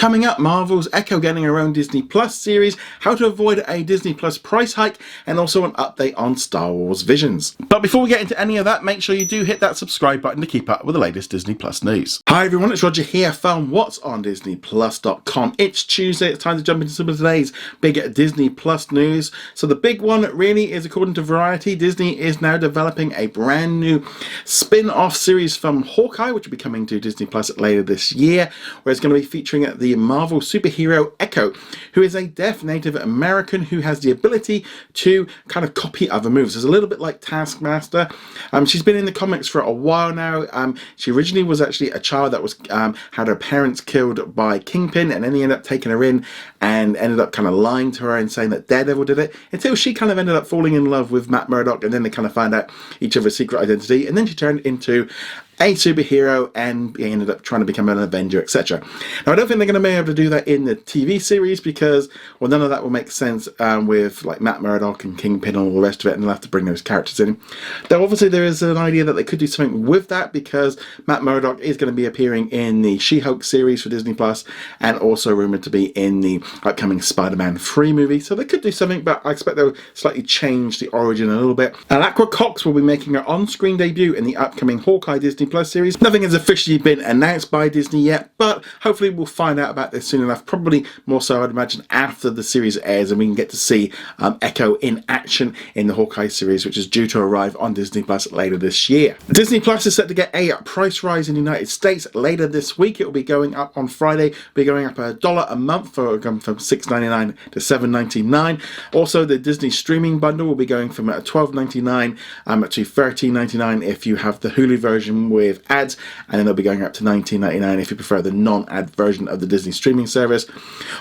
Coming up, Marvel's Echo getting her own Disney Plus series, how to avoid a Disney Plus price hike, and also an update on Star Wars Visions. But before we get into any of that, make sure you do hit that subscribe button to keep up with the latest Disney Plus news. Hi everyone, it's Roger here from What's on DisneyPlus.com. It's Tuesday, it's time to jump into some of today's big Disney Plus news. So the big one really is, according to Variety, Disney is now developing a brand new spin-off series from Hawkeye, which will be coming to Disney Plus later this year, where it's going to be featuring the Marvel superhero Echo, who is a deaf Native American who has the ability to kind of copy other moves. It's a little bit like Taskmaster. She's been in the comics for a while now. She originally was actually a child that was had her parents killed by Kingpin, and then he ended up taking her in and ended up kind of lying to her and saying that Daredevil did it, until she kind of ended up falling in love with Matt Murdock, and then they kind of found out each other's secret identity, and then she turned into a superhero and he ended up trying to become an Avenger, etc. Now I don't think they're going to be able to do that in the TV series because, well, none of that will make sense with like Matt Murdock and Kingpin and all the rest of it, and they'll have to bring those characters in. Though obviously there is an idea that they could do something with that, because Matt Murdock is going to be appearing in the She-Hulk series for Disney Plus, and also rumoured to be in the upcoming Spider-Man 3 movie, so they could do something, but I expect they'll slightly change the origin a little bit. And Aqua Cox will be making her on-screen debut in the upcoming Hawkeye Disney Plus series. Nothing has officially been announced by Disney yet, but hopefully we'll find out about this soon enough, probably more so I'd imagine after the series airs and we can get to see Echo in action in the Hawkeye series, which is due to arrive on Disney Plus later this year. Disney Plus is set to get a price rise in the United States later this week. It will be going up on Friday, be going up $1 a month, from $6.99 to $7.99. Also, the Disney streaming bundle will be going from $12.99 to $13.99 if you have the Hulu version with ads, and then they'll be going up to $19.99 if you prefer the non-ad version of the Disney streaming service.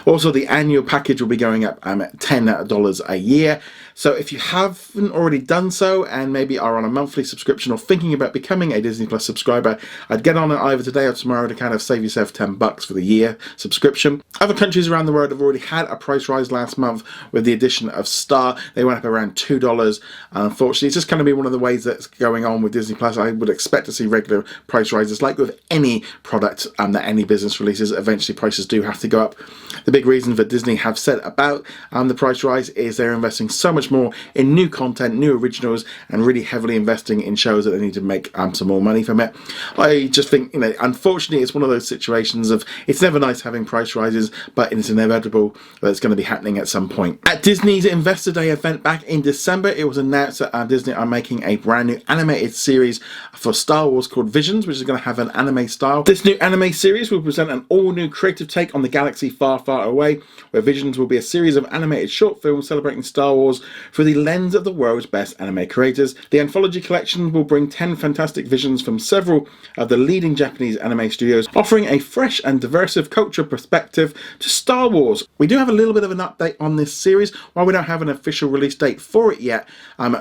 Also, the annual package will be going up $10 a year. So if you haven't already done so and maybe are on a monthly subscription or thinking about becoming a Disney Plus subscriber, I'd get on it either today or tomorrow to kind of save yourself $10 for the year subscription. Other countries around the world have already had a price rise last month with the addition of Star. They went up around $2. Unfortunately, it's just going to be one of the ways that's going on with Disney Plus. I would expect to see regular price rises. Like with any product that any business releases, eventually prices do have to go up. The big reason for Disney have said about the price rise is they're investing so much more in new content, new originals, and really heavily investing in shows that they need to make some more money from it. I just think, unfortunately, it's one of those situations of it's never nice having price rises, but it's inevitable that it's going to be happening at some point. At Disney's Investor Day event back in December, it was announced that Disney are making a brand new animated series for Star Wars called Visions, which is going to have an anime style. This new anime series will present an all-new creative take on the galaxy far, far away, where Visions will be a series of animated short films celebrating Star Wars through the lens of the world's best anime creators. The anthology collection will bring 10 fantastic visions from several of the leading Japanese anime studios, offering a fresh and diverse cultural perspective to Star Wars. We do have a little bit of an update on this series. While we don't have an official release date for it yet,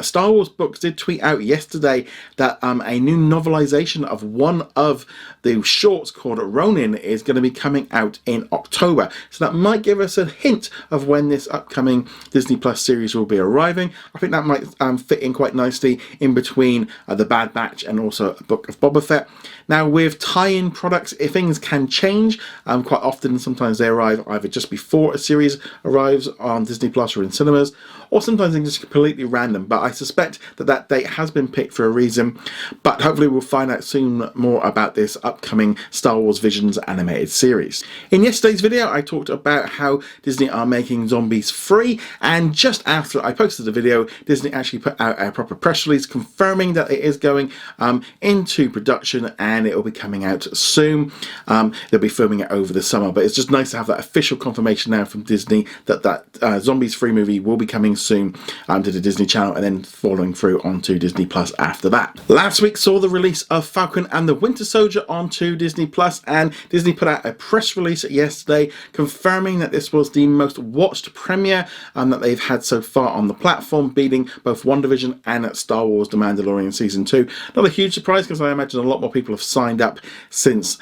Star Wars Books did tweet out yesterday that a new novelization of one of the shorts called Ronin is going to be coming out in October. So that might give us a hint of when this upcoming Disney Plus series will be arriving. I think that might fit in quite nicely in between The Bad Batch and also a Book of Boba Fett. Now, with tie-in products, if things can change, quite often sometimes they arrive either just before a series arrives on Disney Plus or in cinemas, or sometimes they're just completely random, but I suspect that that date has been picked for a reason. But hopefully we'll find out soon more about this upcoming Star Wars Visions animated series. In yesterday's video, I talked about how Disney are making zombies free, and just after I posted the video, Disney actually put out a proper press release confirming that it is going into production and it will be coming out soon. They'll be filming it over the summer, but it's just nice to have that official confirmation now from Disney that Zombies Free movie will be coming soon to the Disney Channel, and then following through onto Disney Plus after that. Last week saw the release of Falcon and the Winter Soldier onto Disney Plus, and Disney put out a press release yesterday confirming that this was the most watched premiere that they've had so far on the platform, beating both WandaVision and Star Wars The Mandalorian Season 2. Not a huge surprise, because I imagine a lot more people have signed up since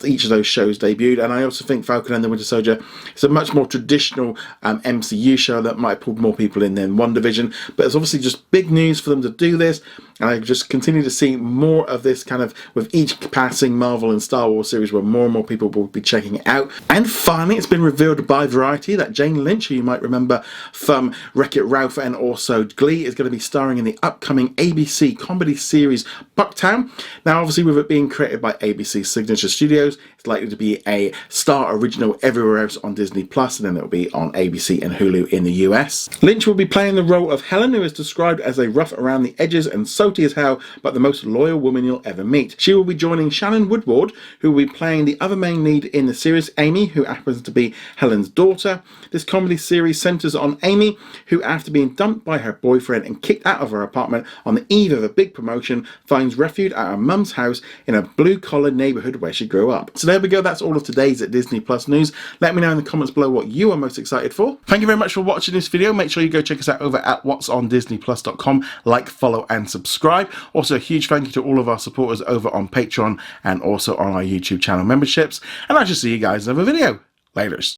each of those shows debuted, and I also think Falcon and the Winter Soldier is a much more traditional MCU show that might have pulled more people in than WandaVision, but it's obviously just big news for them to do this. And I just continue to see more of this kind of with each passing Marvel and Star Wars series where more and more people will be checking it out. And finally, it's been revealed by Variety that Jane Lynch, who you might remember from Wreck-It Ralph and also Glee, is going to be starring in the upcoming ABC comedy series Bucktown. Now, obviously, with it being created by ABC Signature Studios, it's likely to be a Star original everywhere else on Disney Plus, and then it'll be on ABC and Hulu in the US. Lynch will be playing the role of Helen, who is described as a rough around the edges and salty as hell, but the most loyal woman you'll ever meet. She will be joining Shannon Woodward, who will be playing the other main lead in the series, Amy, who happens to be Helen's daughter. This comedy series centres on Amy, who, after being dumped by her boyfriend and kicked out of her apartment on the eve of a big promotion, finds refuge at her mum's house in a blue-collar neighbourhood where she grew up. So there we go, that's all of today's Disney Plus news. Let me know in the comments below what you are most excited for. Thank you very much for watching this video. Make sure you go check us out over at whatsondisneyplus.com. Like, follow and subscribe. Also a huge thank you to all of our supporters over on Patreon and also on our YouTube channel memberships. And I shall see you guys in another video. Laters.